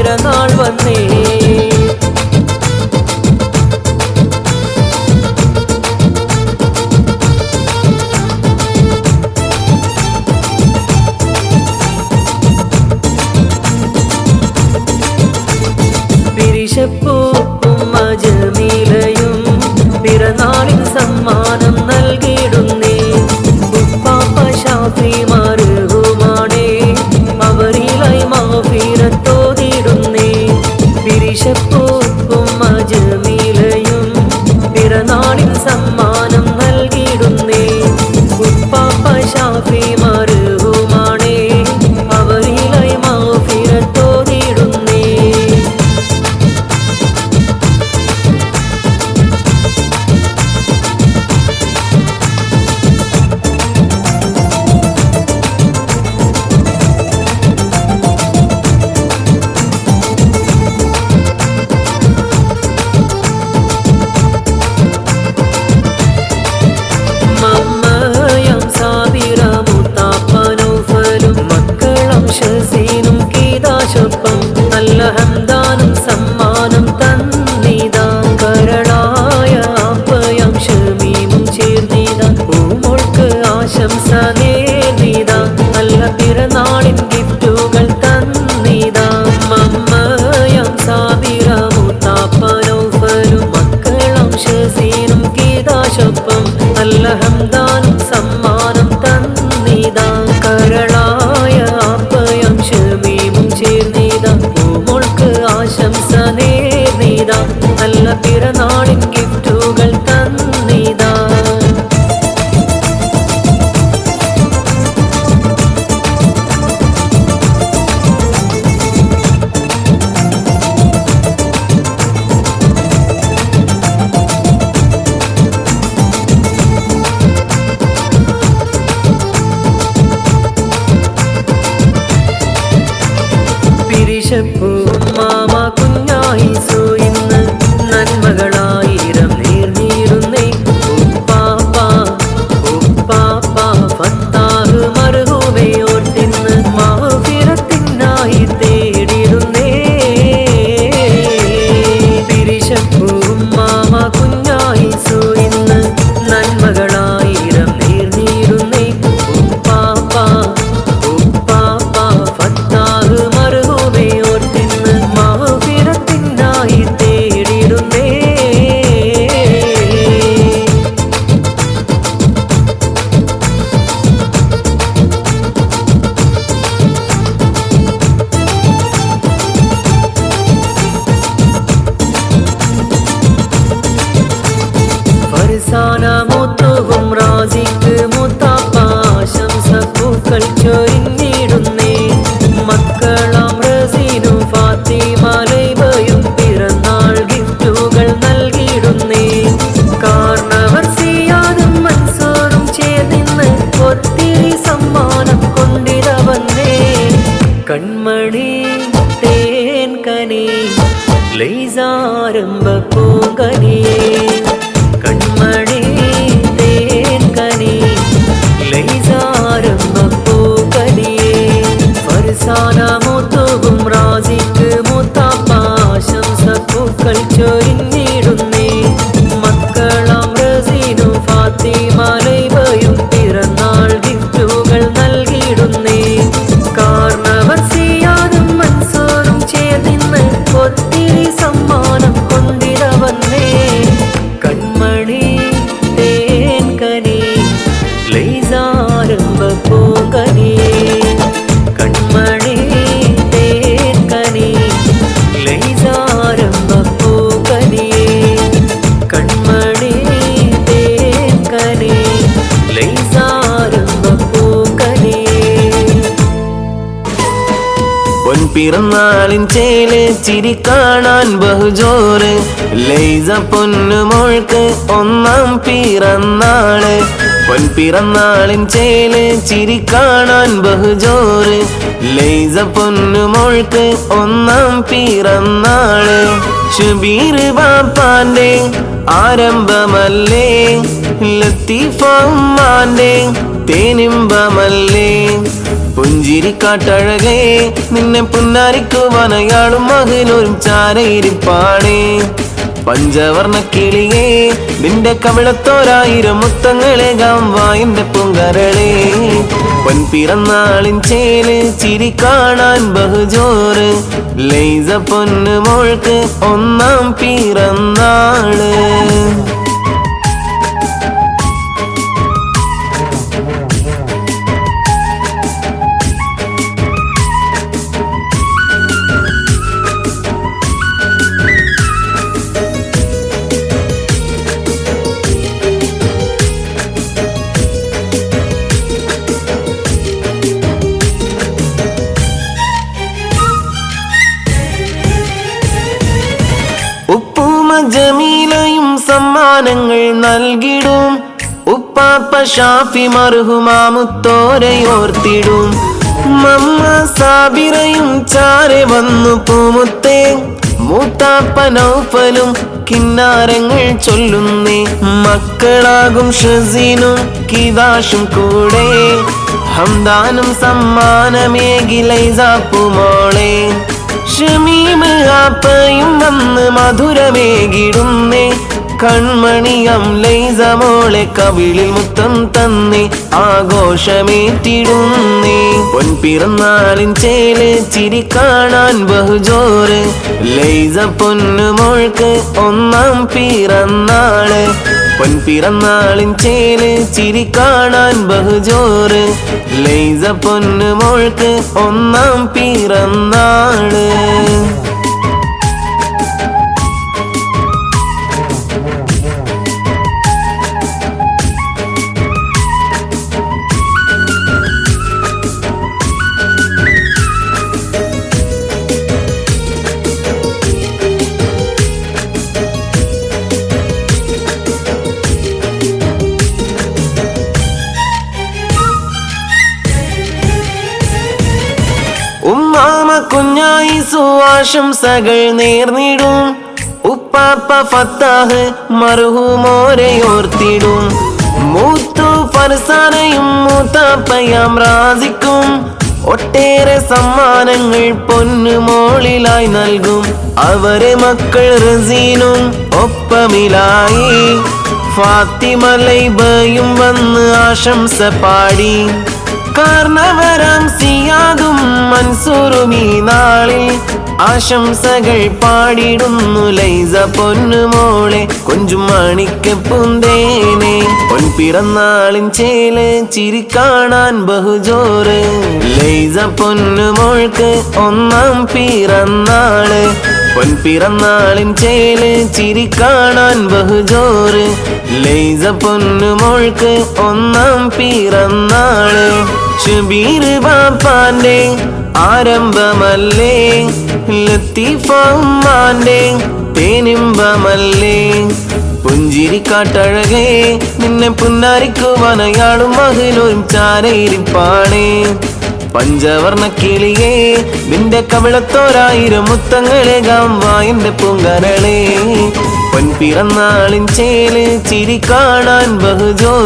പിറന്നാൾ വന്നേ. പിരിശപ്പൂക്കും ജമീലയും പിറന്നാളിൻ സമ്മാനം നൽകിയിടുന്നേ. ഉപ്പാപ്പ ഷാഫി മർഹൂമാണേ, അവരിലായി മഗ്ഫിറത്തോതിടുന്നേ. പിരിശപ്പൂക്കും ജമീലയും പിറന്നാളിൻ സമ്മാനം നൽകിയിടുന്നേ. ഉപ്പാപ്പ ഷാഫി മർഹൂമാണേ, അവരിലായി മഗ്ഫിറത്തോതിടുന്നേ. നല്ല ഹംദാനും സമ്മാനം തന്നിതാ. കരളായ ആപ്പയം ഷമീമും ചേർന്നിതാ. പൂമോൾക്ക് ആശംസ നേർന്നിതാ. നല്ല പിറന്നാളിൻ ഗിഫ്റ്റുകൾ തന്നിതാ. മമ്മയം സാബിറ മുത്താപ്പനൗഫലും മക്കളും ഷസീനും ഗീതാശൊപ്പം നല്ല ഹംദാനും സമ്മാനം തന്നിതാ. കരളായ ആപ്പയം ഷമീമും ചേർന്നിതാ. പൂമോൾക്ക് ആശംസ നേർന്നിതാ. നല്ല പിറന്നാളിൻ ഗിഫ്റ്റുകൾ തന്നിതാ. മാമ കുഞ്ഞായിസു ഇന്ന് നന്മകളായിരം നേർന്നിടുന്നേ. ഉപ്പാപ്പ ഉപ്പാപ്പ ഫത്താഹ് മർഹൂമയോർത്തിന്ന് മഗ്ഫിറത്തിനായി തേടിടുന്നേ. പിരിശപ്പൂവും മാമ കുഞ്ഞായിസു ഇന്ന് നന്മകളായിരം നേർന്നിടുന്നേ. ഉപ്പാപ്പ ഉപ്പാപ്പ ഫത്താഹ് മർഹൂമയോർത്തിന്ന് മഗ്ഫിറത്തിനായി തേടിടുന്നേ. ഫർസാന മുത്തുവും റാസിക്ക് മുത്താപ്പ ആശംസപ്പൂക്കൾ ചൊരിഞ്ഞിടുന്നേ. മക്കളാം റസീനും ഫാത്തിമ ലൈബയും പിറന്നാൾ ഗിഫ്റ്റുകൾ നൽകിയിടുന്നേ. കാരണവർ സിയാദും മൻസൂറും ചേർന്നിന്ന് ഒത്തിരി സമ്മാനം കൊണ്ടിട വന്നേ. കൺമണി തേൻ കനി ലൈസാരംഭ പൂങ്കനിയേ. കൺമണി തേൻ കനി ലൈസാരംഭ പൂങ്കനിയേ. ഫർസാന മുത്തുവും റാസിക്ക് മുത്താപ്പ ആശംസപ്പൂക്കൾ ചൊരിഞ്ഞിടുന്നേ. മക്കളാം റസീനും ഫാത്തിമ ലൈബയും പിറന്നാൾ ഗിഫ്റ്റുകൾ നൽകിയിടുന്നേ. കാരണവർ സിയാദും മൻസൂറും ചേർന്നിന്ന് ഒത്തിരി സമ്മാനം കൊണ്ടിട വന്നേ. കൺമണി തേൻ കനി ലൈസാരംഭ പൂങ്കനിയേ. കൺമണി തേൻ കനി ലൈസാരംഭ പൂങ്കനിയേ. കൺമണി തേൻ കനി ലൈസാരംഭ പൂങ്കനിയേ. പൊൻപിറന്നാളിൻ ചേല് ചിരി കാണാൻ ബഹുജോറ്. ലൈസ പൊന്നുമോൾക്ക് ഒന്നാം പിറന്നാള്. പൊൻപിറന്നാളിൻ ചേല് ചിരി കാണാൻ ബഹുജോറ്. ലൈസ പൊന്നുമോൾക്ക് ഒന്നാം പിറന്നാള്. ഷബീർ ബാപ്പാന്റെ ആരംഭമല്ലേ. ലത്തീഫ ഉമ്മാന്റെ തേനിമ്പമല്ലേ. പുഞ്ചി പുഞ്ചിരിക്കാട്ടഴകേ നിന്നെ പുന്നാരിക്കുവാൻ അയാളും മകനൊരും ചാരയിരിപ്പാണേ പഞ്ചവർണ്ണ കിളിയേ നിന്റെ കവിളത്തോരായിരം മുത്തങ്ങളേകാം വായിന്റെ പൂങ്കരളേ പൊൻപിറന്നാളിൻ ചേല് ചിരി കാണാൻ ബഹുജോറ് ലൈസ പൊന്നു മോൾക്ക് ഒന്നാം പിറന്നാള് ഉപ്പൂമ ജമീലയും സമ്മാനങ്ങൾ നൽകിടും ഉപ്പാപ്പ ഷാഫി മർഹുമാമുത്തോരയോർത്തിടും മമ്മ സാബിറയും ചാരെ വന്നു പൂമുത്തേ മൂത്താപ്പ നൗഫലും കിന്നാരങ്ങൾ ചൊല്ലുന്നേ മക്കളാകും ഷസീനും കിദാഷും കൂടെ ഹംദാനും സമ്മാനമേകി ലൈസാപ്പുമോളെ ഷമീമ് ആപ്പയും വന്ന് മധുരമേകിടുന്നേ കൺമണിയം ലൈസ മോളെ കവിളിൽ മുത്തം തന്നേ ആഘോഷമേറ്റിടുന്നേ പൊൻപിറന്നാളിൻ ചേല് ചിരി കാണാൻ ബഹുജോറ് ലൈസ പൊന്നു മോൾക്ക് ഒന്നാം പിറന്നാള് പൊൻപിറന്നാളിൻ ചേല് ചിരി കാണാൻ ബഹുജോറ് ലൈസ പൊന്നു മോൾക്ക് ഒന്നാം പിറന്നാള് ഉമ്മാമ കുഞ്ഞായി സുവാശംസകൾ നേർന്നിടും ഉപ്പാപ്പ ഫത്താഹ് മർഹൂമോരെയോർത്തിടും മൂത്തു ഫർസാനയും മൂത്താപ്പയാം റാസിക്കും ഒട്ടേറെ സമ്മാനങ്ങൾ പൊന്നുമോളിലായി നൽകും അവരെ മക്കൾ റസീനും ഒപ്പമിലായി ഫാത്തിമ ലൈബയും വന്ന് ആശംസ പാടി കാരണവരാം സിയാദും മൻസൂറും ഈ നാളിൽ ആശംസകൾ പാടിടുന്നു ലൈസ പൊന്നുമോളെ കൊഞ്ചും മാണിക്കപ്പൂന്തേനെ പൊൻപിറന്നാളിൻ ചേല് ചിരി കാണാൻ ബഹുജോറ് ലൈസ പൊന്നുമോൾക്ക് ഒന്നാം പിറന്നാള് പൊൻപിറന്നാളിൻ ചേല് ചിരി കാണാൻ ബഹുജോറ് ലൈസ പൊന്നുമോൾക്ക് ഒന്നാം പിറന്നാള് ഷബീർ ബാപ്പാന്റെ ആരംഭമല്ലേ ലത്തീഫ ഉമ്മാന്റെ തേനിമ്പമല്ലേ പുഞ്ചിരിക്കാട്ടഴകേ നിന്നെ പുന്നാരിക്കുവാൻ അയാളും മകനൊരും ചാരയിരിപ്പാണേ പഞ്ചവർണ്ണ കിളിയേ നിന്റെ കവിളത്തോരായിരം മുത്തങ്ങളേകാം വായിന്റെ പൂങ്കരളേ പൊൻപിറന്നാളിൻ ചേല് ചിരി കാണാൻ ബഹുജോ